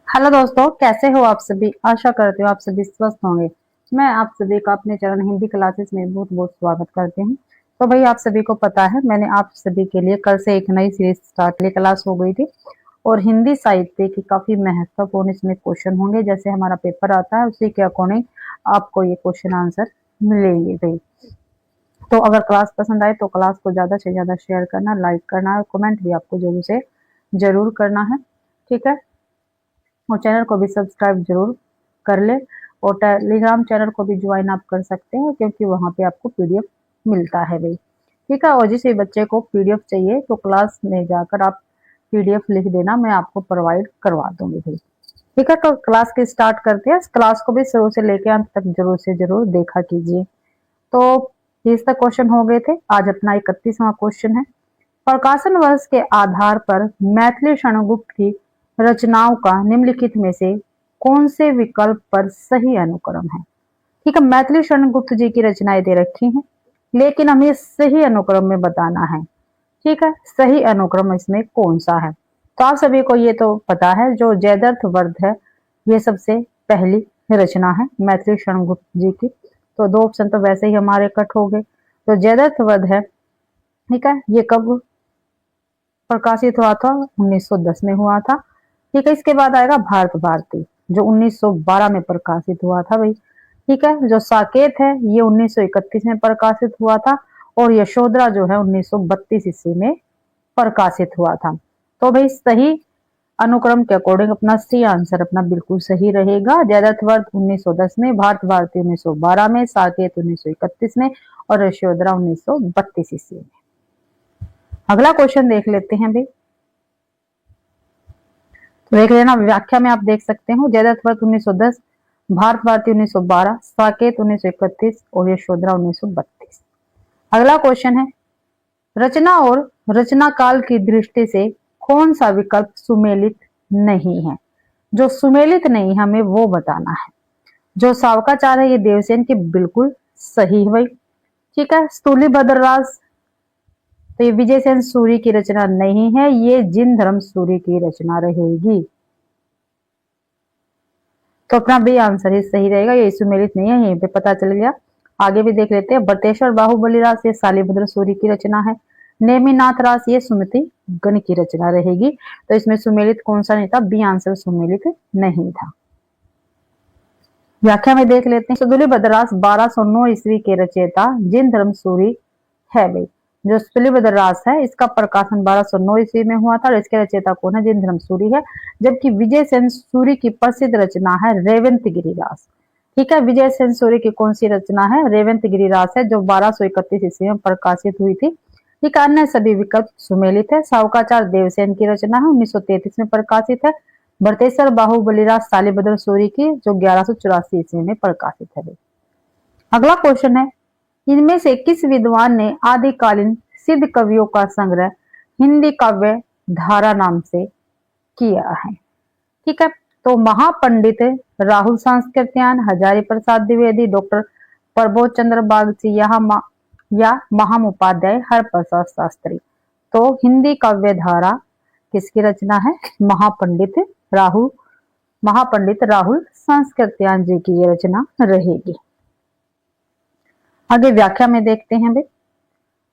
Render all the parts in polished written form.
Hello दोस्तों, कैसे हो आप सभी। आशा करती हूँ आप सभी स्वस्थ होंगे। मैं आप सभी का अपने चरण हिंदी क्लासेस में बहुत बहुत स्वागत करती हूँ। तो भाई, आप सभी को पता है मैंने आप सभी के लिए कल से एक नई सीरीज स्टार्ट की। क्लास हो गई थी और हिंदी साहित्य की काफी महत्वपूर्ण इसमें क्वेश्चन होंगे। जैसे हमारा पेपर आता है उसी के अकॉर्डिंग आपको ये क्वेश्चन आंसर मिलेंगे भाई। तो अगर क्लास पसंद आए तो क्लास को ज्यादा से ज्यादा शेयर करना, लाइक करना और कमेंट भी आपको जरूर से जरूर करना है। ठीक है। और चैनल को भी सब्सक्राइब जरूर कर ले और टेलीग्राम चैनल को भी ज्वाइन आप कर सकते हैं, क्योंकि वहां पे आपको पीडीएफ मिलता है भाई। ठीक है। और जिस बच्चे को पीडीएफ चाहिए तो क्लास में जाकर आप पीडीएफ लिख देना, मैं आपको प्रोवाइड करवा दूंगी भाई। ठीक है। तो क्लास की स्टार्ट करते हैं। इस क्लास को भी शुरू से लेकर अंत तक जरूर से जरूर देखा कीजिए। तो 30 तक क्वेश्चन हो गए थे, आज अपना 31वां क्वेश्चन है। प्रकाशन वर्ष के आधार पर मैथिली शरणगुप्त की रचनाओं का निम्नलिखित में से कौन से विकल्प पर सही अनुक्रम है। ठीक है। मैथिली शरणगुप्त जी की रचनाएं दे रखी हैं, लेकिन हमें सही अनुक्रम में बताना है। ठीक है। सही अनुक्रम इसमें कौन सा है। तो आप सभी को ये तो पता है, जो जयद्रथ वध है ये सबसे पहली रचना है मैथिली शरणगुप्त जी की। तो दो ऑप्शन तो वैसे ही हमारे कट हो गए। तो जयद्रथ वध है, ठीक है, ये कब प्रकाशित हुआ था? 1910 में हुआ था। ठीक है। इसके बाद आएगा भारत भारती, जो 1912 में प्रकाशित हुआ था भाई। ठीक है। जो साकेत है ये 1931 में प्रकाशित हुआ था। और यशोधरा जो है 1932 ईस्वी में प्रकाशित हुआ था। तो भाई सही अनुक्रम के अकॉर्डिंग अपना सी आंसर अपना बिल्कुल सही रहेगा। जयद्रथ वध 1910 में, भारत भारती 1912 में, साकेत 1931 में और यशोधरा 1932 ईस्वी में। अगला क्वेश्चन देख लेते हैं भाई। तो देख लेना, व्याख्या में आप देख सकते हो जयद्रथ वध 1910, भारत भारती 1912, साकेत 1931 और यशोधरा 1932। अगला क्वेश्चन है, रचना और रचना काल की दृष्टि से कौन सा विकल्प सुमेलित नहीं है। जो सुमेलित नहीं है हमें वो बताना है। जो सावकाचार है ये देवसेन की बिल्कुल सही है भाई। ठीक है। स्थूली भद्रराज, तो ये विजय सेन सूरी की रचना नहीं है, ये जिन धर्म सूरी की रचना रहेगी। तो अपना भी आंसर ही सही रहेगा, ये सुमेलित नहीं है, यहीं पे पता चल गया। आगे भी देख लेते हैं। बटेश्वर बाहुबली रास ये शालिभद्र सूरी की रचना है। नेमिनाथ रास ये सुमति गण की रचना रहेगी। तो इसमें सुमेलित कौन सा नहीं था? बी आंसर सुमेलित नहीं था। व्याख्या में देख लेते हैं। सुदुली भद्ररास 1209 ईस्वी के रचयिता जिन धर्म सूरी है भाई। जो सुदुली रास है इसका प्रकाशन 1209 ईस्वी में हुआ था और इसके रचयिता कौन है? जिन धर्म सूरी है। जबकि विजय सेन सूरी की प्रसिद्ध रचना है रेवंत गिरिरास। ठीक है। विजय सेन सूरी की कौन सी रचना है? रेवंत गिरिरास है, जो 1231 ईस्वी में प्रकाशित हुई थी। ठीक है। अन्य सभी विकल्प सुमेलित है। सावकाचार देवसेन की रचना है, 1933 में प्रकाशित है। भरतेश्वर बाहुबलीराज शालिभद्र सूरी की, जो 1184 ईस्वी में प्रकाशित है। अगला क्वेश्चन है, इनमें से किस विद्वान ने आदिकालीन सिद्ध कवियों का संग्रह हिंदी काव्य धारा नाम से किया है? ठीक है। तो महापंडित राहुल सांस्कृत्यायन, हजारी प्रसाद द्विवेदी, डॉक्टर प्रबोध चंद्र बागची या महामुपाध्याय हरप्रसाद शास्त्री। तो हिंदी काव्य धारा किसकी रचना है? राहुल महापंडित राहुल सांस्कृत्यायन जी की ये रचना रहेगी। आगे व्याख्या में देखते हैं भाई।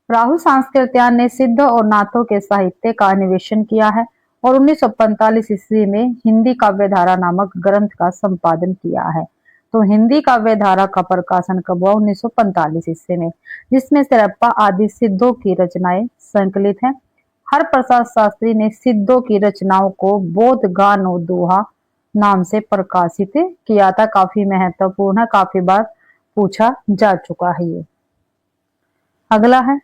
राहुल सांस्कृत्यायन ने सिद्ध और नाथों के साहित्य का अन्वेषण किया है और 1945 ईस्वी में हिंदी काव्य धारा नामक ग्रंथ का संपादन किया है। तो हिंदी काव्य धारा का प्रकाशन कब हुआ? 1945 ईस्वी में, जिसमें सिरप्पा आदि सिद्धों की रचनाएं संकलित हैं। हर प्रसाद शास्त्री ने सिद्धों की रचनाओं को बोध गान और दोहा नाम से प्रकाशित किया था। काफी महत्वपूर्ण है, काफी बार पूछा जा चुका है ये। अगला है,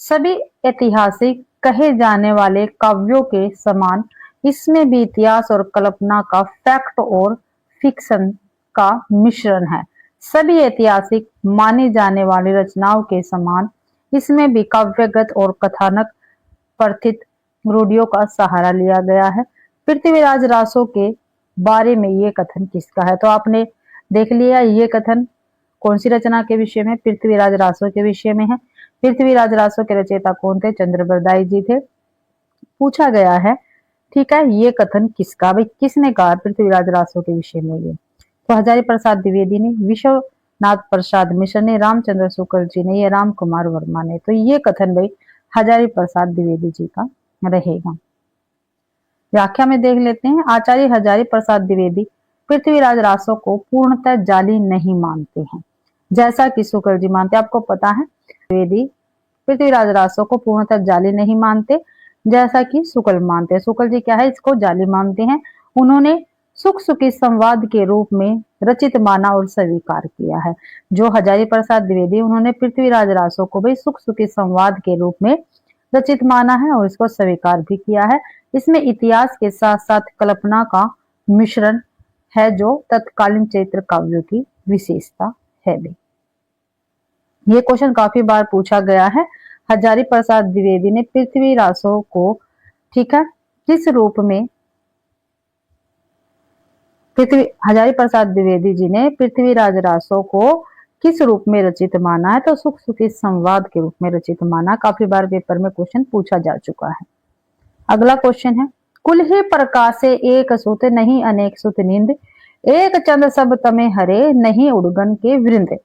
सभी ऐतिहासिक कहे जाने वाले काव्यों के समान इसमें भी इतिहास और कल्पना का, फैक्ट और फिक्शन का मिश्रण है। सभी ऐतिहासिक माने जाने वाली रचनाओं के समान इसमें भी काव्यगत और कथानक प्रथित रूढ़ियों का सहारा लिया गया है। पृथ्वीराज रासो के बारे में ये कथन किसका है? तो आपने देख लिया, ये कथन कौन सी रचना के विषय में? पृथ्वीराज रासो के विषय में है। पृथ्वीराज रासो के रचयिता कौन थे? चंद्रबरदाई जी थे। पूछा गया है ठीक है, ये कथन किसका, भाई किसने कहा पृथ्वीराज रासो के विषय में ये? तो हजारी प्रसाद द्विवेदी ने, विश्वनाथ प्रसाद मिश्र ने, रामचंद्र शुक्ल जी ने, या राम कुमार वर्मा ने? तो ये कथन भाई हजारी प्रसाद द्विवेदी जी का रहेगा। व्याख्या में देख लेते हैं। आचार्य हजारी प्रसाद द्विवेदी पृथ्वीराज रासो को पूर्णतः जाली नहीं मानते हैं, जैसा कि शुक्ल जी मानते। आपको पता है द्विवेदी पृथ्वीराज रासो को पूर्णतः जाली नहीं मानते, जैसा कि शुक्ल मानते हैं। शुक्ल जी क्या है, इसको जाली मानते हैं। उन्होंने सुख सुखी संवाद के रूप में रचित माना और स्वीकार किया है। जो हजारी प्रसाद द्विवेदी, उन्होंने पृथ्वीराज रासो को भाई सुख सुखी संवाद के रूप में रचित माना है और इसको स्वीकार भी किया है। इसमें इतिहास के साथ साथ कल्पना का मिश्रण है, जो तत्कालीन चरित्र काव्यों की विशेषता है भी। ये क्वेश्चन काफी बार पूछा गया है। हजारी प्रसाद द्विवेदी ने पृथ्वी रासो को, ठीक है, किस रूप में, हजारी प्रसाद द्विवेदी जी ने पृथ्वीराज रासो को किस रूप में रचित माना है? तो सुख सुखी संवाद के रूप में रचित माना। काफी बार पेपर में क्वेश्चन पूछा जा चुका है। अगला क्वेश्चन है, कुल ही प्रकाशे एक सुत नहीं अनेक सुत नींद, एक चंद सब तमे हरे नहीं उड़गन के वृंद।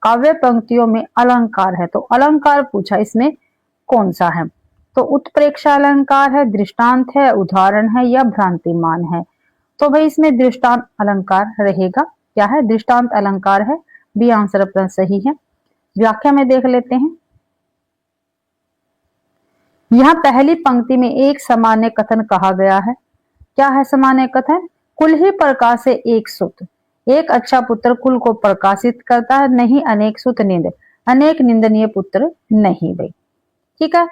काव्य पंक्तियों में अलंकार है, तो अलंकार पूछा, इसमें कौन सा है? तो उत्प्रेक्षा अलंकार है, दृष्टांत है, उदाहरण है, या भ्रांतिमान है? तो भाई इसमें दृष्टांत अलंकार रहेगा। क्या है? दृष्टांत अलंकार है। बी आंसर अपना सही है। व्याख्या में देख लेते हैं। यहाँ पहली पंक्ति में एक सामान्य कथन कहा गया है। क्या है सामान्य कथन? कुल ही प्रकाश से एक सुत, एक अच्छा पुत्र कुल को प्रकाशित करता है, नहीं अनेक सुत निंद, अनेक निंदनीय पुत्र नहीं भाई, ठीक है।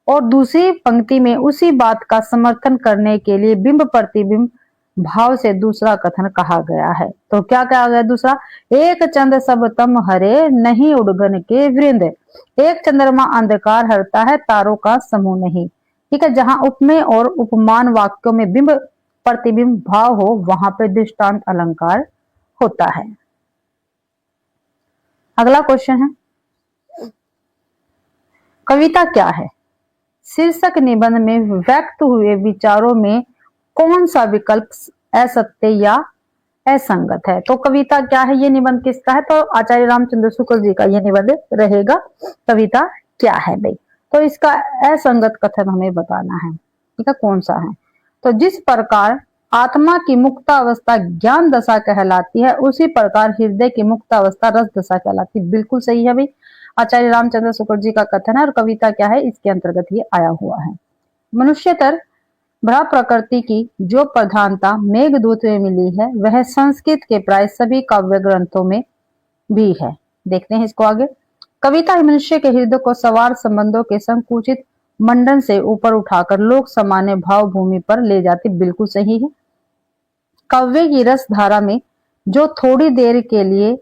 और दूसरी पंक्ति में उसी बात का समर्थन करने के लिए बिंब प्रतिबिंब भाव से दूसरा कथन कहा गया है। तो क्या कहा गया दूसरा? एक चंद सब तम हरे नहीं उड़गन के वृंद, एक चंद्रमा अंधकार हरता है तारों का समूह नहीं, ठीक है। जहां उपमेय और उपमान वाक्यों में बिंब प्रतिबिंब भाव हो वहां पे दृष्टांत अलंकार होता है। अगला क्वेश्चन है, कविता क्या है? शीर्षक निबंध में व्यक्त हुए विचारों में कौन सा विकल्प असत्य या असंगत है? तो कविता क्या है, ये निबंध किसका है? तो आचार्य रामचंद्र शुक्ल जी का ये निबंध रहेगा। कविता क्या है भाई? तो इसका असंगत कथन हमें बताना है, ठीक है, कौन सा है? तो जिस प्रकार आत्मा की मुक्तावस्था ज्ञान दशा कहलाती है, उसी प्रकार हृदय की मुक्तावस्था रस दशा कहलाती है। बिल्कुल सही है भाई, आचार्य रामचंद्र शुक्ल जी का कथन है। और कविता क्या है, इसके अंतर्गत ये आया हुआ है। मनुष्यतर भ्रा प्रकृति की जो प्रधानता मेघदूत में मिली है, वह संस्कृत के प्राय सभी काव्य ग्रंथों में भी है। देखते हैं इसको आगे। कविता मनुष्य के हृदय को सवार संबंधों के संकुचित मंडन से ऊपर उठाकर लोक सामान्य भाव भूमि पर ले जाती। बिल्कुल सही है। काव्य की रस धारा में जो थोड़ी देर के लिए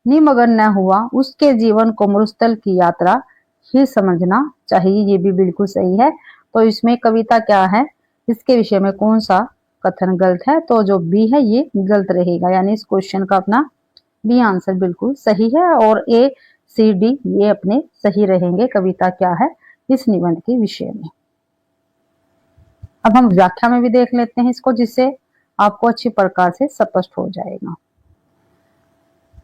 निमग्न न हुआ, उसके जीवन को मरुस्थल की यात्रा ही समझना चाहिए। ये भी बिल्कुल सही है। तो इसमें कविता क्या है, इसके विषय में कौन सा कथन गलत है? तो जो बी है ये गलत रहेगा, यानी इस क्वेश्चन का अपना बी आंसर बिल्कुल सही है। और ए सी डी ये अपने सही रहेंगे। कविता क्या है इस निबंध के विषय में। अब हम व्याख्या में भी देख लेते हैं इसको, जिससे आपको अच्छी प्रकार से स्पष्ट हो जाएगा।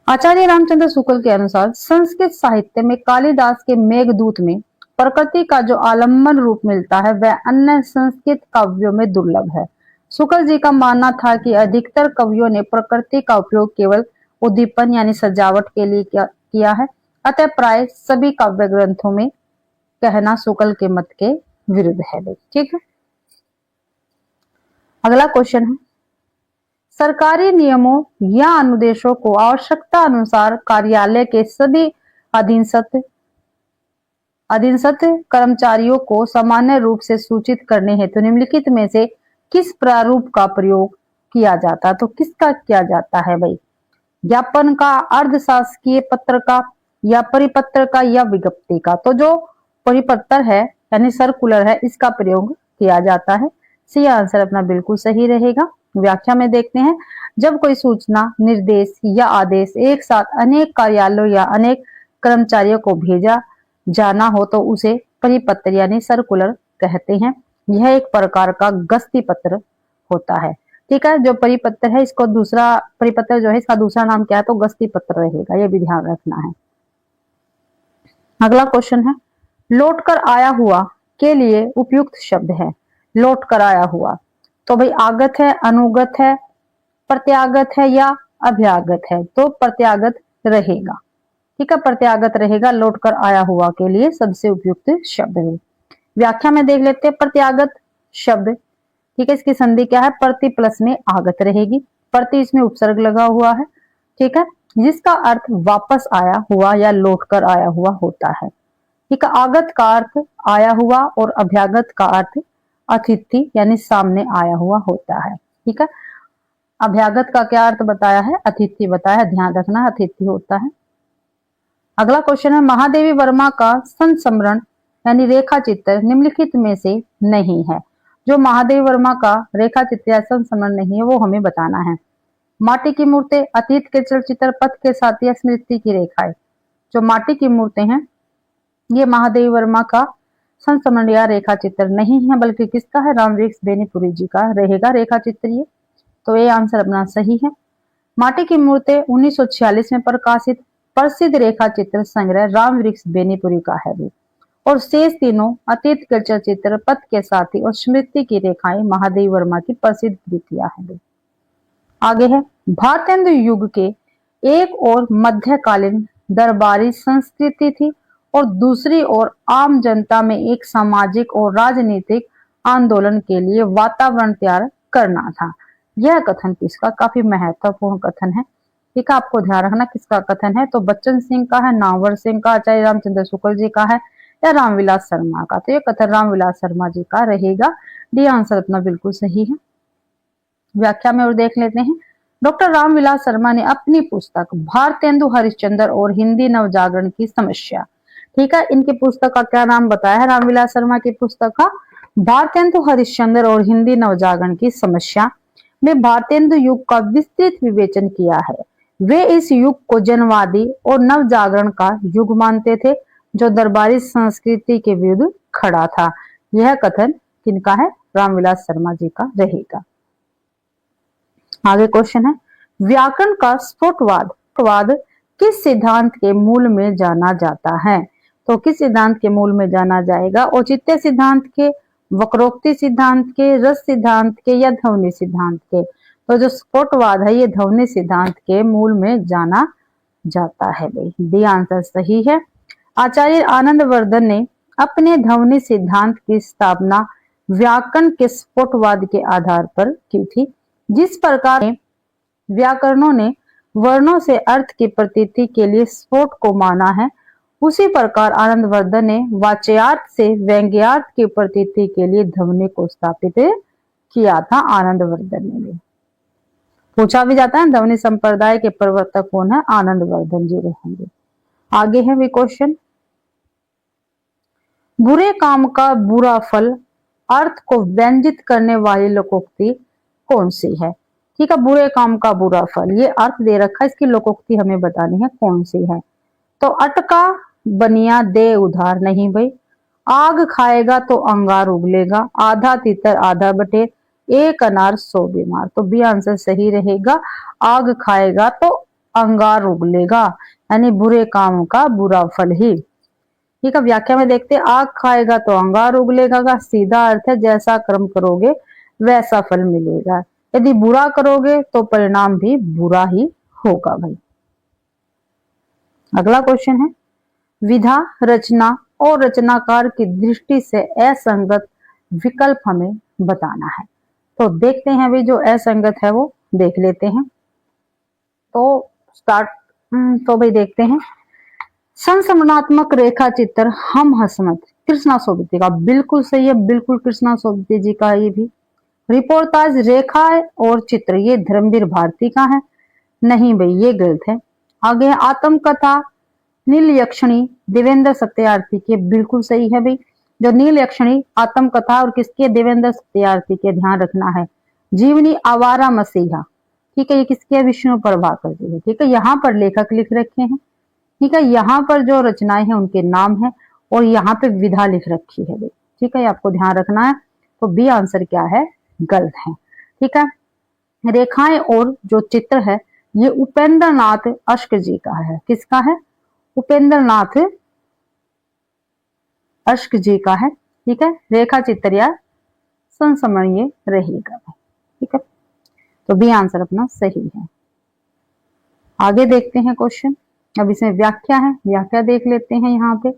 आचार्य रामचंद्र शुक्ल के अनुसार संस्कृत साहित्य में कालिदास के मेघदूत में प्रकृति का जो आलम्बन रूप मिलता है वह अन्य संस्कृत काव्यों में दुर्लभ है। शुक्ल जी का मानना था कि अधिकतर कवियों ने प्रकृति का उपयोग केवल उद्दीपन यानी सजावट के लिए किया है, अतः प्राय सभी काव्य ग्रंथों में कहना शुक्ल के मत के विरुद्ध है। ठीक है। अगला क्वेश्चन है, सरकारी नियमों या अनुदेशों को आवश्यकता अनुसार कार्यालय के सभी अधीनस्थ कर्मचारियों को सामान्य रूप से सूचित करने हेतु निम्नलिखित में से किस प्रारूप का प्रयोग किया जाता है? तो किसका किया जाता है भाई? ज्ञापन का, अर्धशासकीय पत्र का, या परिपत्र का, या विज्ञप्ति का? तो जो परिपत्र है यानी सर्कुलर है, इसका प्रयोग किया जाता है। सी आंसर अपना बिल्कुल सही रहेगा। व्याख्या में देखते हैं, जब कोई सूचना, निर्देश या आदेश एक साथ अनेक कार्यालयों या अनेक कर्मचारियों को भेजा जाना हो तो उसे परिपत्र यानी सर्कुलर कहते हैं। यह एक प्रकार का गस्ती पत्र होता है। ठीक है, जो परिपत्र है इसको दूसरा परिपत्र जो है इसका दूसरा नाम क्या है, तो गस्ती पत्र रहेगा, ये भी ध्यान रखना है। अगला क्वेश्चन है, लौट कर आया हुआ के लिए उपयुक्त शब्द है। लौट कर आया हुआ, तो भाई आगत है, अनुगत है, प्रत्यागत है या अभ्यागत है, तो प्रत्यागत रहेगा। ठीक है, प्रत्यागत रहेगा लौट कर आया हुआ के लिए सबसे उपयुक्त शब्द है। व्याख्या में देख लेते हैं प्रत्यागत शब्द। ठीक है, इसकी संधि क्या है, प्रति प्लस में आगत रहेगी, प्रति इसमें उपसर्ग लगा हुआ है। ठीक है, जिसका अर्थ वापस आया हुआ या लौट कर आया हुआ होता है। ठीक है, आगत का अर्थ आया हुआ और अभ्यागत का अर्थ अतिथि यानी सामने आया हुआ होता है। ठीक है, अभ्यागत का क्या अर्थ बताया है, अतिथि बताया है, ध्यान रखना अतिथि होता है। अगला क्वेश्चन है, महादेवी वर्मा का संस्मरण यानी रेखा चित्र निम्नलिखित में से नहीं है। जो महादेवी वर्मा का रेखा चित्र या संस्मरण नहीं है वो हमें बताना है। माटी की मूर्तें, अतीत के चलचित्र, पथ के साथ या स्मृति की रेखाएं। जो माटी की मूर्तें हैं ये महादेवी वर्मा का संस्मरण या रेखा चित्र नहीं है, बल्कि किसका है, रामवृक्ष बेनीपुरी जी का रहेगा रेखा चित्र ये, तो ये आंसर अपना सही है। माटी की मूर्तें 1946 में प्रकाशित प्रसिद्ध रेखा चित्र संग्रह रामवृक्ष बेनीपुरी का है भी, और शेष तीनों अतीत के चलचित्र, पथ के साथी और स्मृति की रेखाएं महादेवी वर्मा की प्रसिद्ध कृतियां हैं। आगे है, भारतेंदु युग के एक और मध्यकालीन दरबारी संस्कृति थी और दूसरी ओर आम जनता में एक सामाजिक और राजनीतिक आंदोलन के लिए वातावरण तैयार करना था। यह कथन किसका, काफी महत्वपूर्ण कथन है। ठीक है, आपको ध्यान रखना किसका कथन है, तो बच्चन सिंह का है, नावर सिंह का, आचार्य रामचंद्र शुक्ल जी का है या रामविलास शर्मा का, तो ये कथन रामविलास शर्मा जी का रहेगा। डी आंसर अपना बिल्कुल सही है। व्याख्या में और देख लेते हैं, डॉक्टर रामविलास शर्मा ने अपनी पुस्तक भारतेंदु हरिश्चंद्र और हिंदी नवजागरण की समस्या, ठीक है, इनकी पुस्तक का क्या नाम बताया है, रामविलास शर्मा की पुस्तक का भारतेंदु हरिश्चंद्र और हिंदी नवजागरण की समस्या में भारतेंदु युग का विस्तृत विवेचन किया है। वे इस युग को जनवादी और नवजागरण का युग मानते थे जो दरबारी संस्कृति के विरुद्ध खड़ा था। यह कथन किनका है, रामविलास शर्मा जी का रहेगा। आगे क्वेश्चन है, व्याकरण का स्फोटवाद किस सिद्धांत के मूल में जाना जाता है, तो किस सिद्धांत के मूल में जाना जाएगा, औचित्य सिद्धांत के, वक्रोक्ति सिद्धांत के, रस सिद्धांत के या ध्वनि सिद्धांत के, तो जो स्फोटवाद है ये ध्वनि सिद्धांत के मूल में जाना जाता है भाई, डी आंसर सही है। आचार्य आनंदवर्धन ने अपने ध्वनि सिद्धांत की स्थापना व्याकरण के स्फोटवाद के आधार पर की थी। जिस प्रकार व्याकरणों ने वर्णों से अर्थ की प्रतीति के लिए स्फोट को माना है, उसी प्रकार आनंदवर्धन ने वाच्यार्थ से व्यंग्यार्थ की प्रतीति के लिए ध्वनि को स्थापित किया था। आनंदवर्धन ने भी पूछा भी जाता है, ध्वनि संप्रदाय के प्रवर्तक कौन है, आनंदवर्धन जी रहेंगे। आगे है भी क्वेश्चन, बुरे काम का बुरा फल अर्थ को व्यंजित करने वाली लोकोक्ति कौन सी है। ठीक है, बुरे काम का बुरा फल, ये अर्थ दे रखा है, इसकी लोकोक्ति हमें बतानी है कौन सी है, तो अटका बनिया दे उधार नहीं भाई, आग खाएगा तो अंगार उगलेगा, आधा तितर आधा बटेर, एक अनार 100 बीमार, तो बी आंसर सही रहेगा, आग खाएगा तो अंगार उगलेगा, यानी बुरे काम का बुरा फल ही। ठीक है, व्याख्या में देखते हैं, आग खाएगा तो अंगार उगलेगा का सीधा अर्थ है जैसा कर्म करोगे वैसा फल मिलेगा, यदि बुरा करोगे तो परिणाम भी बुरा ही होगा भाई। अगला क्वेश्चन है, विधा, रचना और रचनाकार की दृष्टि से असंगत विकल्प हमें बताना है, तो देखते हैं भाई जो असंगत है वो देख लेते हैं। तो स्टार्ट, तो भाई देखते हैं, संस्मरणात्मक रेखा चित्र हम हसमत कृष्णा सोबती का बिल्कुल सही है, बिल्कुल कृष्णा सोबती जी का ये भी। रिपोर्टाज रेखा और चित्र ये धर्मवीर भारती का है, नहीं भाई ये गलत है। आगे आत्मकथा नीलयक्षणी देवेंद्र सत्यार्थी के, बिल्कुल सही है भाई, जो नीलयक्षणी आत्मकथा और किसके, देवेंद्र सत्यार्थी के, ध्यान रखना है। जीवनी आवारा मसीहा, ठीक है, ये किसके, विष्णु प्रभाकर जी है। ठीक है, यहाँ पर लेखक लिख रखे हैं, ठीक है, यहाँ पर जो रचनाएं हैं उनके नाम है और यहाँ पे विधा लिख रखी है भाई। ठीक है, आपको ध्यान रखना है। तो बी आंसर क्या है, गलत है। ठीक है, रेखाएं और जो चित्र है ये उपेंद्र नाथ अश्क जी का है। किसका है, उपेंद्र नाथ अश्क जी का है। ठीक है, रेखा चित्र या संस्मरणीय रहेगा। ठीक है, तो बी आंसर अपना सही है। आगे देखते हैं क्वेश्चन। अब इसमें व्याख्या है, व्याख्या देख लेते हैं। यहाँ पे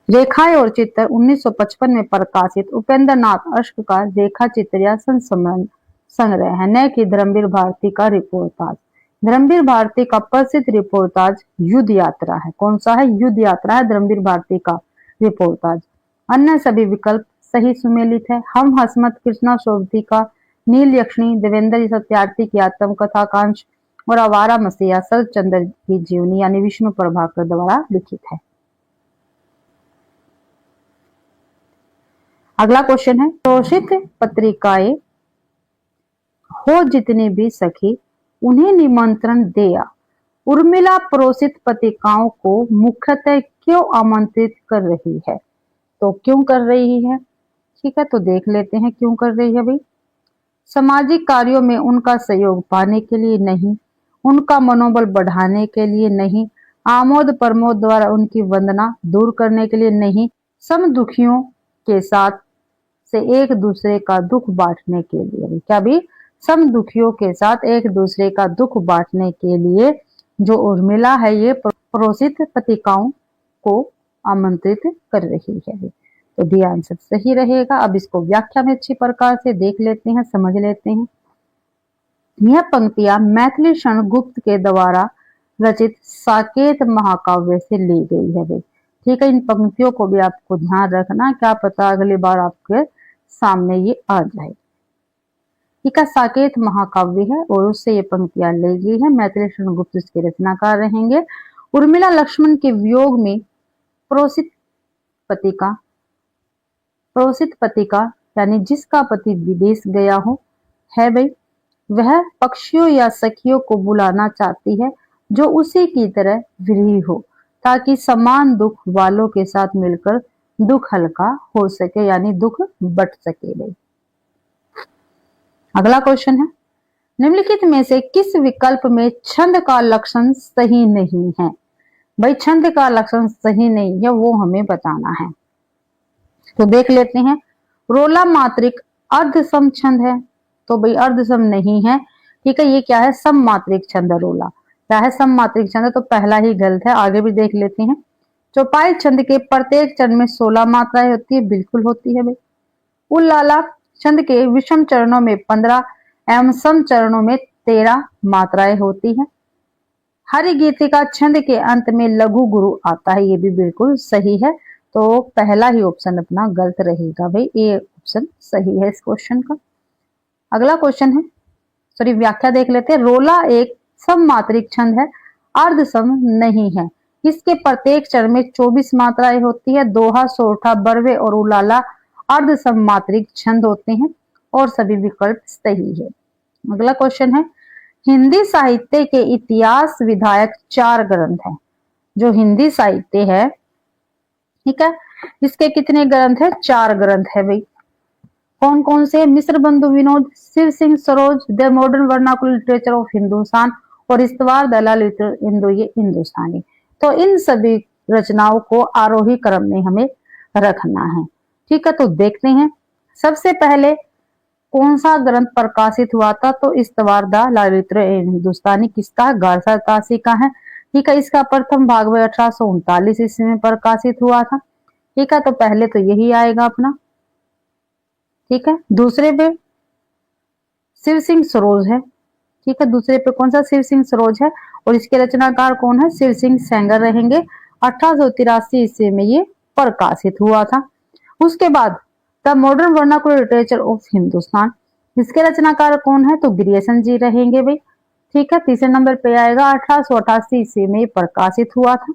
रेखाएं और चित्र 1955 में प्रकाशित उपेंद्र नाथ अश्क का रेखा चित्र या संस्मरण संग्रह है, न कि धर्मवीर भारती का रिपोर्टाज। धर्मवीर भारती का प्रसिद्ध रिपोर्टाज युद्ध यात्रा है। कौन सा है, युद्ध यात्रा है धर्मवीर भारती का रिपोर्टाज। अन्य सभी विकल्प सही सुमेलित है। हम हसमत कृष्णा सोबती का नील यक्षिणी, देवेंद्र सत्यार्थी की आत्मकथा कांश और आवारा मसीहा शरद चंद्र की जीवनी यानी विष्णु प्रभाकर द्वारा लिखित है। अगला क्वेश्चन है, प्रोषित पत्रिकाएं हो जितनी भी सखी उन्हें निमंत्रण दिया। उर्मिला प्रोषित पत्रिकाओं को मुख्यतः क्यों आमंत्रित कर रही है, तो क्यों कर रही है। ठीक है, तो देख लेते हैं क्यों कर रही है भाई। सामाजिक कार्यों में उनका सहयोग पाने के लिए नहीं, उनका मनोबल बढ़ाने के लिए नहीं, आमोद प्रमोद द्वारा उनकी वंदना दूर करने के लिए नहीं, सम दुखियों के साथ से एक दूसरे का दुख बांटने के लिए। क्या भी, सम दुखियों के साथ एक दूसरे का दुख बांटने के लिए जो उर्मिला है ये प्रोषित पत्रिकाओं को आमंत्रित कर रही है। तो डी आंसर सही रहेगा। अब इसको व्याख्या में अच्छी प्रकार से देख लेते हैं, समझ लेते हैं। यह पंक्तियां मैथिली शरण गुप्त के द्वारा रचित साकेत महाकाव्य से ली गई है भाई। ठीक है, इन पंक्तियों को भी आपको ध्यान रखना, क्या पता अगली बार आपके सामने ये आ जाए। ठीक है, साकेत महाकाव्य है और उससे ये पंक्तियां ली गई है। मैथिली शरण गुप्त इसके रचनाकार रहेंगे। उर्मिला लक्ष्मण के वियोग में प्रोषित पतिका यानी जिसका पति विदेश गया हो है भाई, वह पक्षियों या सखियों को बुलाना चाहती है जो उसी की तरह विरही हो, ताकि समान दुख वालों के साथ मिलकर दुख हल्का हो सके यानी दुख बट सके भाई। अगला क्वेश्चन है, निम्नलिखित में से किस विकल्प में छंद का लक्षण सही नहीं है। भाई छंद का लक्षण सही नहीं है वो हमें बताना है। तो देख लेते हैं। रोला मात्रिक अर्ध सम छंद है, तो भाई अर्ध सम नहीं है। ठीक है, ये क्या है, सम मात्रिक छंद है। रोला क्या है, सम मात्रिक छंद है, तो पहला ही गलत है। आगे भी देख लेते हैं। चौपाई छंद के प्रत्येक चरण में 16 मात्राएं होती है, बिल्कुल होती है भाई। उल्लाला छंद के विषम चरणों में 15 एवं सम चरणों में 13 मात्राएं होती है। हरिगीतिका छंद के अंत में लघु गुरु आता है, ये भी बिल्कुल सही है। तो पहला ही ऑप्शन अपना गलत रहेगा भाई, ये ऑप्शन सही है इस क्वेश्चन का। अगला क्वेश्चन है, सॉरी व्याख्या देख लेते हैं। रोला एक सम मात्रिक छंद है, अर्ध सम नहीं है। इसके प्रत्येक चरण में 24 मात्राएं होती है। दोहा, सोरठा, बरवे और उलाला अर्ध सम मात्रिक छंद होते हैं और सभी विकल्प सही है। अगला क्वेश्चन है, हिंदी साहित्य के इतिहास विधायक 4 ग्रंथ हैं। जो हिंदी साहित्य है, ठीक है, इसके कितने ग्रंथ है, 4 ग्रंथ है भाई। कौन कौन से, Mishra Bandhu Vinod, Shiv Singh Saroj, the modern vernacular literature of Hindustan और इस्तवार दलाल हिंदुस्तानी। तो इन सभी रचनाओं को आरोही क्रम में हमें रखना है। ठीक है, तो देखते हैं सबसे पहले कौन सा ग्रंथ प्रकाशित हुआ था। तो इस्तवार दलाल हिंदुस्तानी किसका, गारसा तासी का है। ठीक है, इसका प्रथम भाग 1839 ईस्वी में प्रकाशित हुआ था। ठीक है, तो पहले तो यही आएगा अपना। ठीक है, दूसरे पे शिव सिंह सरोज है। ठीक है, दूसरे पे कौन सा, शिव सिंह सरोज है और इसके रचनाकार कौन है, शिव सिंह सेंगर रहेंगे। 1883 ईस्वी में ये प्रकाशित हुआ था। उसके बाद the modern vernacular literature of Hindustan, इसके रचनाकार कौन है, तो ग्रियर्सन जी रहेंगे भाई। ठीक है, तीसरे नंबर पे आएगा, 1888 ईस्वी में प्रकाशित हुआ था।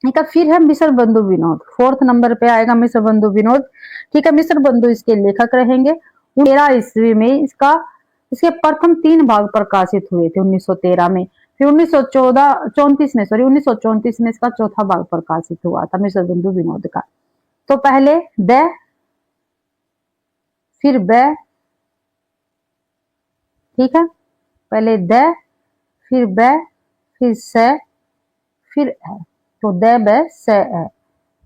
ठीक है, फिर है मिश्र बंधु विनोद, 4th नंबर पे आएगा मिश्र बंधु विनोद। ठीक है, मिश्र बंधु इसके लेखक रहेंगे। 13 ईस्वी में इसके प्रथम 3 भाग प्रकाशित हुए थे 1913 में। फिर 1934 में इसका चौथा भाग प्रकाशित हुआ था मिश्र बंधु विनोद का। तो पहले द फिर ब, ठीक है, पहले द, फिर ब, फिर स, फिर ए, तो द ब स ए,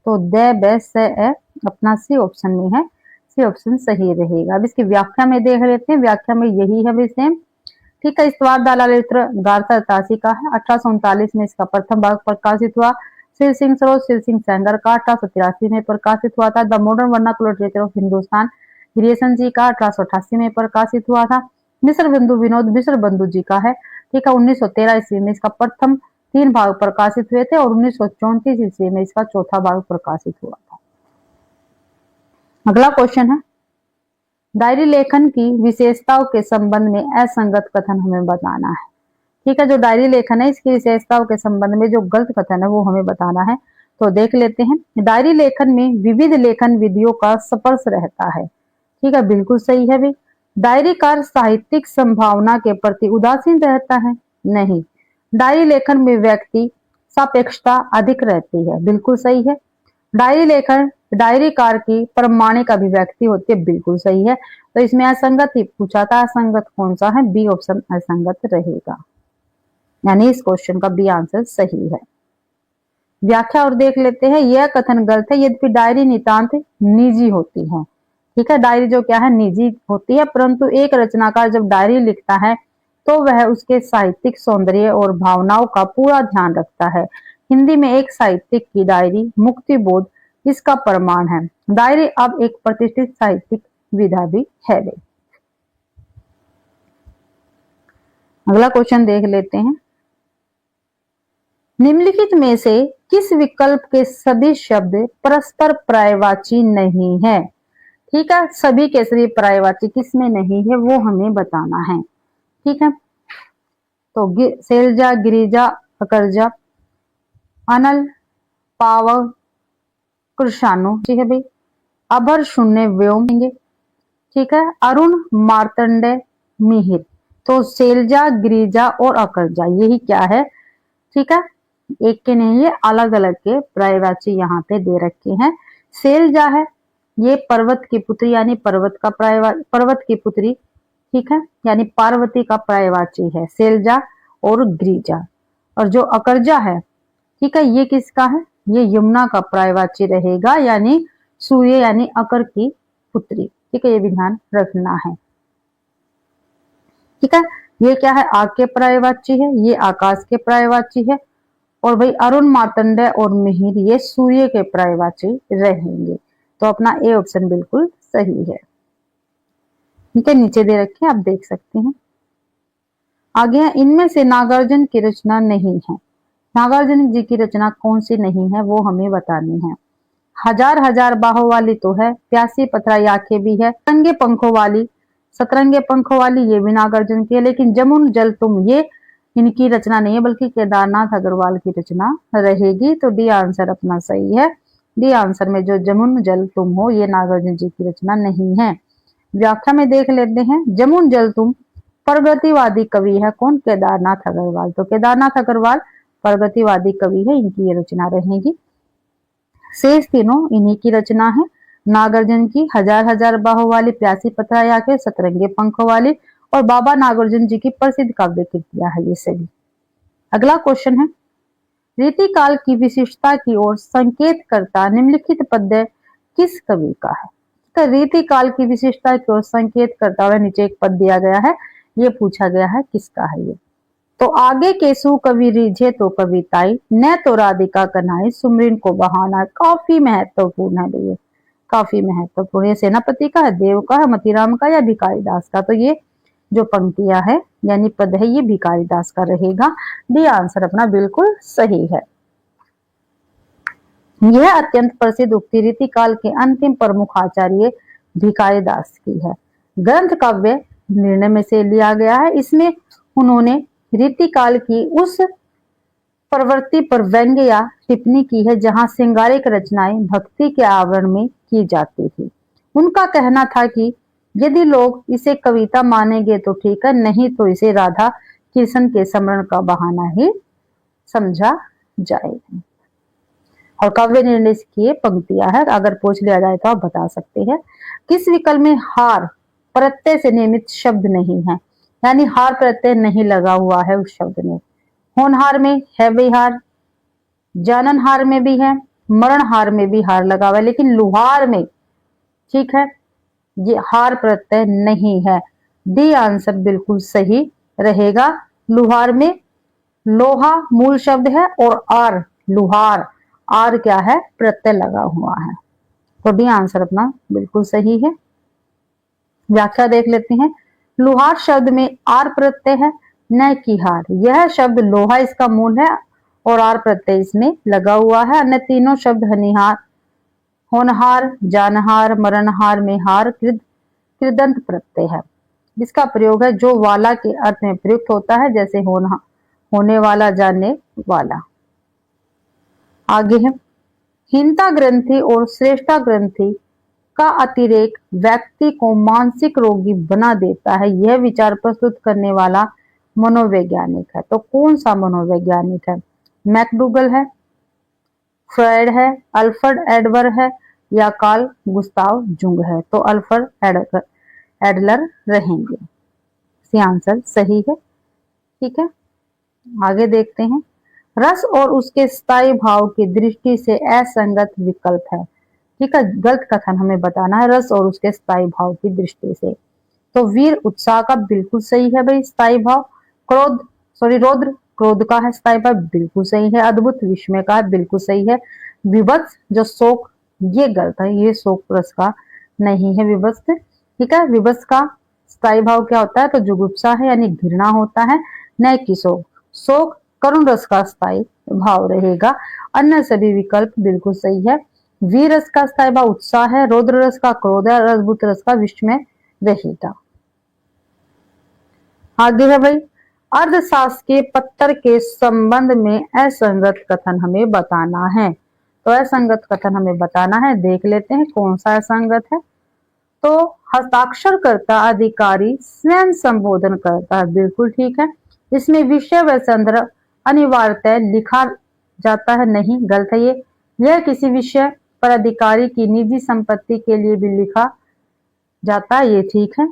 तो द ब स ए अपना सी ऑप्शन में है, सी ऑप्शन सही रहेगा। अब इसकी व्याख्या में देख लेते हैं, व्याख्या में यही है भी सेम, ठीक है। इस्तवार दालालित्र 1187 का है, 1839 में इसका प्रथम भाग प्रकाशित हुआ। सिर सिंह सरोज सिर सिंह सेंगर का 1883 में प्रकाशित हुआ था। The modern vernacular literature of Hindustan Grierson ji का 1888 में प्रकाशित हुआ था। मिश्र बंधु विनोद मिश्र बंधु जी का है, ठीक है, 1913 ईस्वी में इसका प्रथम 3 भाग प्रकाशित हुए थे और 1934 ईस्वी में इसका चौथा भाग प्रकाशित हुआ था। अगला क्वेश्चन है, डायरी लेखन की विशेषताओं के संबंध में असंगत कथन हमें बताना है, ठीक है। जो डायरी लेखन है इसकी विशेषताओं के संबंध में जो गलत कथन है वो हमें बताना है। तो देख लेते हैं, डायरी लेखन में विविध लेखन विधियों का स्पर्श रहता है, ठीक है, बिल्कुल सही है भी। डायरीकार साहित्यिक संभावना के प्रति उदासीन रहता है, नहीं। डायरी लेखन में व्यक्ति सापेक्षता अधिक रहती है, बिल्कुल सही है। डायरी लेखन डायरीकार की प्रामाणिक अभिव्यक्ति होती है, बिल्कुल सही है। तो इसमें असंगत ही पूछा था, असंगत कौन सा है, बी ऑप्शन असंगत रहेगा, यानी इस क्वेश्चन का बी आंसर सही है। व्याख्या और देख लेते हैं, यह कथन गलत है यद्यपि डायरी नितांत निजी होती है, ठीक है। डायरी जो क्या है निजी होती है, परंतु एक रचनाकार जब डायरी लिखता है तो वह उसके साहित्यिक सौंदर्य और भावनाओं का पूरा ध्यान रखता है। हिंदी में एक साहित्यिक की डायरी मुक्ति बोध इसका प्रमाण है। डायरी अब एक प्रतिष्ठित साहित्यिक विधा भी है। अगला क्वेश्चन देख लेते हैं, निम्नलिखित में से किस विकल्प के सभी शब्द परस्पर पर्यायवाची नहीं है, ठीक है। सभी के सभी पर्यायवाची किसमें नहीं है वो हमें बताना है, ठीक है। तो शैलजा गिरिजा अकरजा अनल पावक कृषाणु, ठीक है भाई। अभर शून्य व्योम, ठीक है। अरुण मार्तंडे मिहिर, तो शैलजा गिरिजा और अकरजा यही क्या है, ठीक है, एक के नहीं ये अलग अलग के पर्यायवाची यहाँ पे दे रखे हैं। शैलजा है ये पर्वत की पुत्री यानी पर्वत का पर्वत की पुत्री, ठीक है, यानी पार्वती का पर्यायवाची है शैलजा और गिरिजा। और जो अकरजा है, ठीक है, ये किसका है, ये यमुना का पर्यायवाची रहेगा, यानी सूर्य यानी अकर की पुत्री, ठीक है, ये भी ध्यान रखना है, ठीक है। ये क्या है आग के पर्यायवाची है, ये आकाश के पर्यायवाची है, और भाई अरुण मार्तंडे और मिहिर ये सूर्य के पर्यायवाची रहेंगे। तो अपना ए ऑप्शन बिल्कुल सही है, ठीक है। नीचे दे रखे आप देख सकते हैं। आगे है, इनमें से नागार्जुन की रचना नहीं है। नागार्जुन जी की रचना कौन सी नहीं है वो हमें बतानी है। हजार हजार बाहों वाली तो है, प्यासी पथराई आंखें भी है, सतरंगे पंखों वाली, सतरंगे पंखों वाली ये भी नागार्जुन की है, लेकिन जमुन जल तुम ये इनकी रचना नहीं है बल्कि केदारनाथ अग्रवाल की रचना रहेगी। तो डी आंसर अपना सही है। डी आंसर में जो जमुन जल तुम हो ये नागार्जुन जी की रचना नहीं है। व्याख्या में देख लेते हैं, जमुन जल तुम प्रगतिवादी कवि है कौन, केदारनाथ अग्रवाल। तो केदारनाथ अग्रवाल प्रगतिवादी कवि है, इनकी ये रचना रहेगी। शेष तीनों इन्हीं की रचना है, नागार्जुन की हजार हजार बाहों वाली, प्यासी पथराई आंखें, सतरंगे पंखों वाली, और बाबा नागार्जुन जी की प्रसिद्ध काव्य कृतियां है ये सभी। अगला क्वेश्चन है, रीतिकाल की विशिष्टता की ओर संकेत करता निम्नलिखित पद्य किस कवि का है। तो रीतिकाल की विशिष्टता की ओर संकेत करता हुआ नीचे एक पद दिया गया है, ये पूछा गया है किसका है ये। तो आगे केसु कवि रिझे तो कविताई, न तो राधिका कन्हाई सुमरिन को बहाना। काफी महत्वपूर्ण है भैया, काफी महत्वपूर्ण। ये सेनापति का है, देव का है, मतीराम का या भिखारी दास का। तो ये जो पंक्तियां है यानी पद है ये भिखारी दास का रहेगा। डी आंसर अपना बिल्कुल सही है। यह अत्यंत प्रसिद्ध उक्ति रीतिकाल के अंतिम प्रमुख आचार्य भिखारी दास की है। ग्रंथ काव्य निर्णय में से लिया गया है। इसमें उन्होंने रीतिकाल की उस प्रवृत्ति पर व्यंग्य या टिप्पणी की है जहां श्रृंगारिक रचनाएं भक्ति के आवरण में की जाती थी। उनका कहना था कि यदि लोग इसे कविता मानेंगे तो ठीक है, नहीं तो इसे राधा कृष्ण के स्मरण का बहाना ही समझा जाएगा। और काव्य निर्णय की ये पंक्तियां है, अगर पूछ लिया जाए तो आप बता सकते हैं। किस विकल्प में हार प्रत्यय से नियमित शब्द नहीं है, यानी हार प्रत्यय नहीं लगा हुआ है उस शब्द में। होनहार में है विहार, जाननहार में भी है, मरणहार में भी हार लगा हुआ है, लेकिन लुहार में, ठीक है, ये हार प्रत्यय नहीं है। डी आंसर बिल्कुल सही रहेगा। लुहार में लोहा मूल शब्द है और आर लुहार, आर क्या है, प्रत्यय लगा हुआ है। तो डी आंसर अपना बिल्कुल सही है। व्याख्या देख लेते हैं। लुहार शब्द में आर प्रत्यय है, न कि हार। यह शब्द लोहा इसका मूल है और आर प्रत्यय इसमें लगा हुआ है। अन्य तीनों शब्द हनिहार, होनहार, जानहार, मरणहार में हार कृदंत प्रत्यय है। जिसका प्रयोग है जो वाला के अर्थ में प्रयुक्त होता है, जैसे होने वाला, जानने वाला। आगे है, हीनता ग्रंथि और श्रेष्ठता ग्रंथि का अतिरेक व्यक्ति को मानसिक रोगी बना देता है, यह विचार प्रस्तुत करने वाला मनोवैज्ञानिक है। तो कौन सा मनोवैज्ञानिक है? मैकडूगल है, फ्रॉयड है, अल्फ्रेड एडलर है, या कार्ल गुस्ताव जुंग है। तो अल्फ्रेड एडलर रहेंगे। सी आंसर सही है। ठीक है, आगे देखते हैं। रस और उसके स्थायी भाव की दृष्टि से असंगत विकल्प है। ठीक है, गलत कथन हमें बताना है रस और उसके स्थायी भाव की दृष्टि से। तो वीर उत्साह का बिल्कुल सही है भाई स्थायी भाव। रौद्र क्रोध का है स्थायी भाव, बिल्कुल सही है। अद्भुत विस्मय का है, बिल्कुल सही है। विभत्स जो शोक, ये गलत है, ये शोक रस का नहीं है विभत्स। ठीक है, विभत्स का स्थायी भाव क्या होता है? तो जुगुप्सा है, यानी घृणा होता है, न कि शोक। शोक करुण रस का स्थायी भाव रहेगा। अन्य सभी विकल्प बिल्कुल सही है। वीर रस का स्थायी भाव उत्साह है, रौद्र रस का क्रोध है और अद्भुत रस का विस्मय रहेगा। आगे है भाई, अर्धशासकीय पत्र के संबंध में असंगत कथन हमें बताना है। तो असंगत कथन हमें बताना है, देख लेते हैं कौन सा असंगत है। तो हस्ताक्षरकर्ता अधिकारी स्वयं संबोधन करता है, बिल्कुल ठीक है। इसमें विषय व संदर्भ अनिवार्यतः लिखा जाता है, नहीं, गलत है ये। यह किसी विषय पर अधिकारी की निजी संपत्ति के लिए भी लिखा जाता है, ये ठीक है।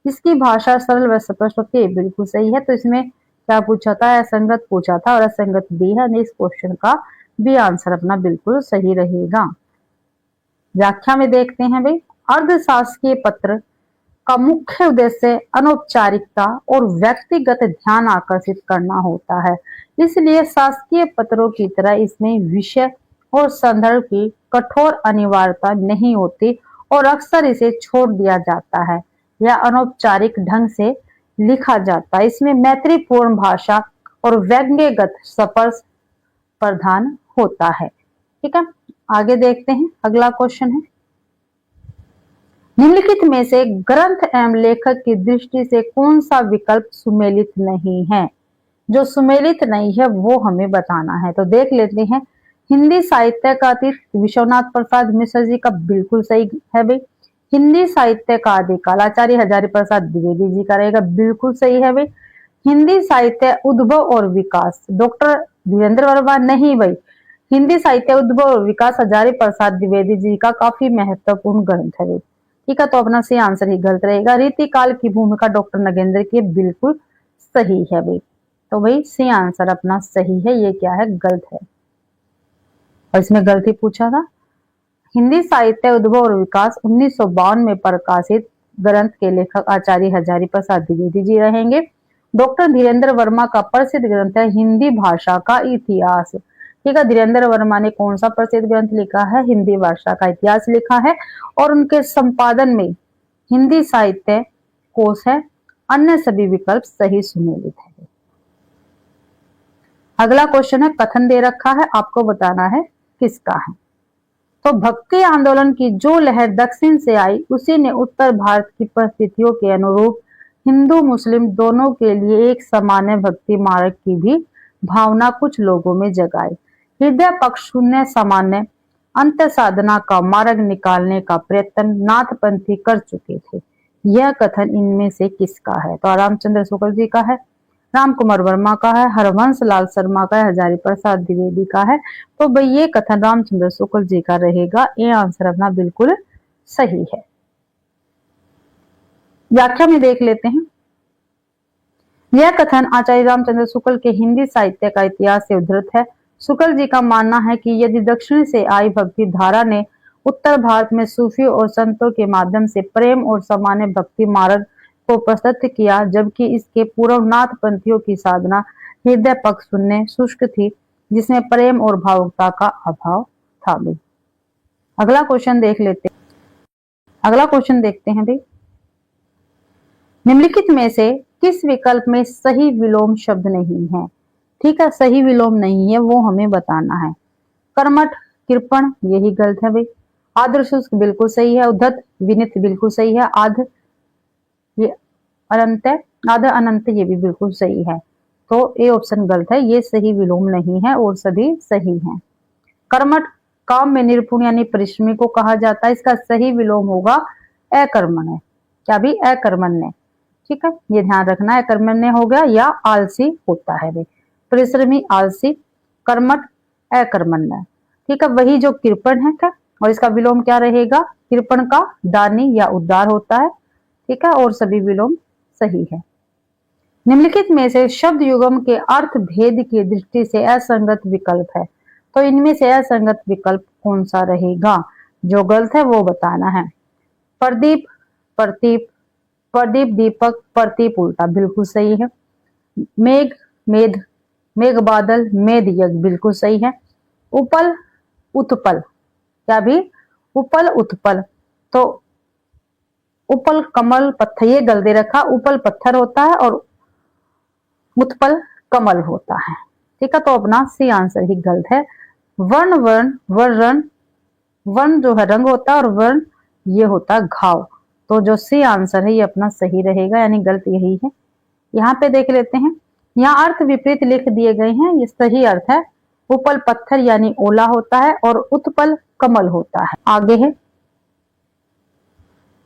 इसकी भाषा सरल व स्पष्ट होती है, बिल्कुल सही है। तो इसमें क्या पूछा था? असंगत पूछा था और असंगत भी है। इस क्वेश्चन का भी आंसर अपना बिल्कुल सही रहेगा। व्याख्या में देखते हैं भाई, अर्धशासकीय पत्र का मुख्य उद्देश्य अनौपचारिकता और व्यक्तिगत ध्यान आकर्षित करना होता है। इसलिए शासकीय पत्रों की तरह इसमें विषय और संदर्भ की कठोर अनिवार्यता नहीं होती और अक्सर इसे छोड़ दिया जाता है या अनौपचारिक ढंग से लिखा जाता है। इसमें मैत्रीपूर्ण भाषा और व्यंग्यगत स्पर्श प्रधान होता है। ठीक है, आगे देखते हैं। अगला क्वेश्चन है, निम्नलिखित में से ग्रंथ एवं लेखक की दृष्टि से कौन सा विकल्प सुमेलित नहीं है? जो सुमेलित नहीं है वो हमें बताना है। तो देख लेते हैं। हिंदी साहित्य का अतीत विश्वनाथ प्रसाद मिश्र जी का बिल्कुल सही है भाई। हिंदी साहित्य का आदिकाल आचार्य हजारी प्रसाद द्विवेदी जी का रहेगा, बिल्कुल सही है भाई। हिंदी साहित्य उद्भव और विकास डॉक्टर धीरेन्द्र वर्मा, नहीं भाई। हिंदी साहित्य उद्भव और विकास हजारी प्रसाद द्विवेदी जी का काफी महत्वपूर्ण ग्रंथ है भाई। ठीक है, तो अपना सी आंसर ही गलत रहेगा। रीतिकाल की भूमिका डॉक्टर नगेंद्र की, बिल्कुल सही है भाई। तो भाई सी आंसर अपना सही है, ये क्या है? गलत है। और इसमें गलती पूछा था। हिंदी साहित्य उद्भव और विकास 1952 में प्रकाशित ग्रंथ के लेखक आचार्य हजारी प्रसाद द्विवेदी जी रहेंगे। डॉक्टर धीरेन्द्र वर्मा का प्रसिद्ध ग्रंथ है हिंदी भाषा का इतिहास। ठीक है, धीरेन्द्र वर्मा ने कौन सा प्रसिद्ध ग्रंथ लिखा है? हिंदी भाषा का इतिहास लिखा है और उनके संपादन में हिंदी साहित्य कोश है। अन्य सभी विकल्प सही सुमेलित है। अगला क्वेश्चन है, कथन दे रखा है, आपको बताना है किसका है। तो भक्ति आंदोलन की जो लहर दक्षिण से आई उसी ने उत्तर भारत की परिस्थितियों के अनुरूप हिंदू मुस्लिम दोनों के लिए एक सामान्य भक्ति मार्ग की भी भावना कुछ लोगों में जगाई। हृदय पक्ष शून्य सामान्य अंत साधना का मार्ग निकालने का प्रयत्न नाथपंथी कर चुके थे। यह कथन इनमें से किसका है? तो रामचंद्र शुक्ल जी का है, राम कुमार वर्मा का है, हरवंश लाल शर्मा का है, हजारी प्रसाद द्विवेदी का है। तो भाई ये कथन रामचंद्र शुक्ल जी का रहेगा। ये आंसर अपना बिल्कुल सही है। व्याख्या में देख लेते हैं। यह कथन आचार्य रामचंद्र शुक्ल के हिंदी साहित्य का इतिहास से उद्धृत है। शुक्ल जी का मानना है कि यदि दक्षिण से आई भक्ति धारा ने उत्तर भारत में सूफियों और संतों के माध्यम से प्रेम और सामान्य भक्ति मार्ग को प्रस्तुत किया, जबकि इसके पूर्वनाथ पंथियों की साधना हृदय पक्ष शून्य शुष्क थी, जिसमें प्रेम और भावुकता का अभाव था। भी अगला क्वेश्चन देख लेते हैं। अगला क्वेश्चन देखते हैं भाई, निम्नलिखित में से किस विकल्प में सही विलोम शब्द नहीं है? ठीक है, सही विलोम नहीं है वो हमें बताना है। कर्मठ, कृपण, यही गलत है भाई। आर्द्र शुष्क बिल्कुल सही है। उद्धत विनित बिल्कुल सही है। आध ये अनंत है, आधा अनंत ये भी बिल्कुल सही है। तो ए ऑप्शन गलत है, ये सही विलोम नहीं है और सभी सही हैं। कर्मठ काम में निपुण यानी परिश्रमी को कहा जाता है। इसका सही विलोम होगा अकर्मण्य। क्या भी? अकर्मण्य। ठीक है, ये ध्यान रखना है। कर्मण्य हो गया या आलसी होता है भाई। परिश्रमी आलसी, कर्मठ अकर्मण्य। ठीक है, वही जो कृपण है क्या, और इसका विलोम क्या रहेगा? कृपण का दानी या उद्धार होता है। ठीक है, और सभी विलोम सही है। निम्नलिखित में से शब्द युगम के अर्थ भेद की दृष्टि से असंगत विकल्प है। तो इनमें से असंगत विकल्प कौन सा रहेगा? जो गलत है वो बताना है। प्रदीप, प्रतीप, प्रदीप दीपक, प्रतीप उल्टा बिल्कुल सही है। मेघ, मेघ, मेघ बादल, मेघ यज्ञ बिल्कुल सही है। उपल, उत्पल, क्या भी? उपल उत्पल। तो उपल कमल पत्थर, ये गलती रखा। उपल पत्थर होता है और उत्पल कमल होता है। ठीक है, तो अपना सी आंसर ही गलत है। वर्ण, वर्ण, वर्ण, वर्ण जो है रंग होता है और वर्ण ये होता है घाव। तो जो सी आंसर है ये अपना सही रहेगा, यानी गलत यही है। यहाँ पे देख लेते हैं, यहाँ अर्थ विपरीत लिख दिए गए हैं। ये सही अर्थ है। उपल पत्थर यानी ओला होता है और उत्पल कमल होता है। आगे है,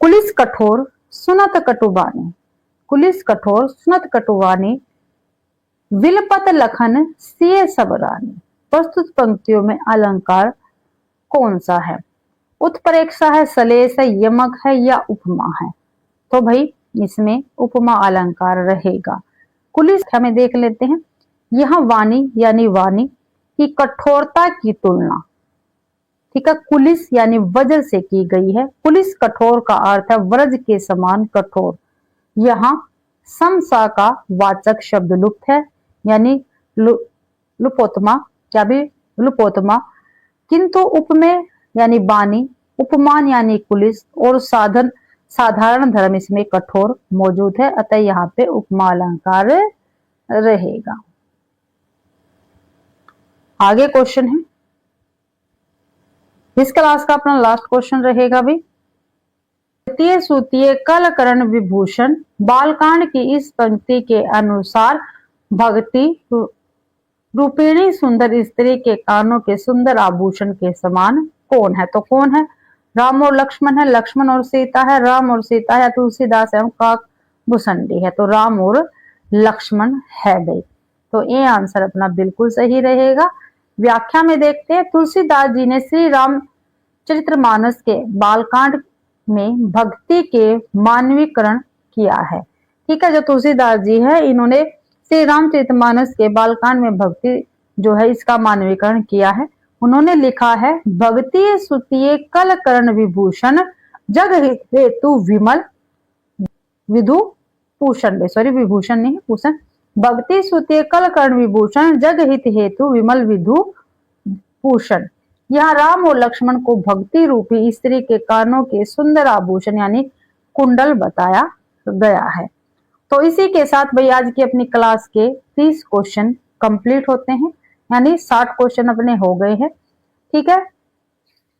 कुलिस कठोर सुनत कटुबानी, कुलिस कठोर सुनत कटुबानी, विलपत लखन सिए सब रानी। प्रस्तुत पंक्तियों में अलंकार कौन सा है? उत्प्रेक्षा है, सलेस है, यमक है या उपमा है? तो भाई इसमें उपमा अलंकार रहेगा। कुलिस हमें देख लेते हैं। यहाँ वाणी यानी वाणी की कठोरता की तुलना, ठीक है, कुलिस यानी वज्र से की गई है। कुलिस कठोर का अर्थ है वज्र के समान कठोर। यहाँ समसा का वाचक शब्द लुप्त है, यानी लुपोत्मा, क्या भी? लुपोत्मा। किंतु उपमेय यानी बानी, उपमान यानी कुलिस और साधन साधारण धर्म इसमें कठोर मौजूद है, अतः यहाँ पे उपमा अलंकार रहेगा। आगे क्वेश्चन है, इस क्लास का अपना लास्ट क्वेश्चन रहेगा भी। तृतीय सूतीय कलकरण विभूषण बालकांड की इस पंक्ति के अनुसार भक्ति रूपिणी सुंदर स्त्री के कानों के सुंदर आभूषण के समान कौन है? तो कौन है? राम और लक्ष्मण है, लक्ष्मण और सीता है, राम और सीता है, तुलसीदास एवं काकभूषणी है। तो राम और लक्ष्मण है भाई। तो ये आंसर अपना बिल्कुल सही रहेगा। व्याख्या में देखते हैं, तुलसीदास जी ने श्री राम चरितमानस के बालकांड में भक्ति के मानवीकरण किया है। ठीक है, जो तुलसीदास जी है इन्होंने श्री रामचरितमानस के बालकांड में भक्ति जो है इसका मानवीकरण किया है। उन्होंने लिखा है, भक्ति सुतिये कल कर्ण विभूषण जग हेतु विमल विधु पूषण, सॉरी विभूषण नहीं पूषण, भक्ति सुतिये कल कर्ण विभूषण जग हित हेतु विमल विधु पूषण। यहाँ राम और लक्ष्मण को भक्ति रूपी स्त्री के कानों के सुंदर आभूषण यानी कुंडल बताया गया है। तो इसी के साथ भाई आज की अपनी क्लास के 30 क्वेश्चन कंप्लीट होते हैं, यानी 60 क्वेश्चन अपने हो गए हैं। ठीक है,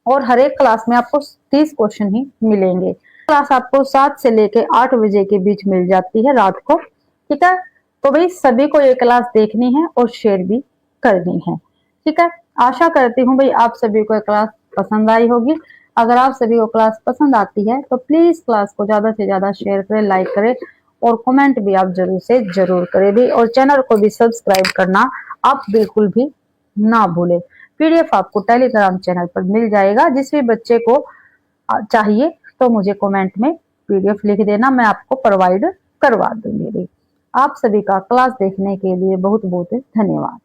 और हर एक क्लास में आपको 30 क्वेश्चन ही मिलेंगे। क्लास आपको 7 से लेकर 8 बजे के बीच मिल जाती है रात को। ठीक है, तो भाई सभी को ये क्लास देखनी है और शेयर भी करनी है। ठीक है, आशा करती हूँ भाई आप सभी को क्लास पसंद आई होगी। अगर आप सभी को क्लास पसंद आती है तो प्लीज क्लास को ज्यादा से ज्यादा शेयर करें, लाइक करें और कमेंट भी आप जरूर से जरूर करें भी, और चैनल को भी सब्सक्राइब करना आप बिल्कुल भी ना भूलें। पीडीएफ आपको टेलीग्राम चैनल पर मिल जाएगा। जिस भी बच्चे को चाहिए तो मुझे कमेंट में पीडीएफ लिख देना, मैं आपको प्रोवाइड करवा दूंगी। आप सभी का क्लास देखने के लिए बहुत बहुत धन्यवाद।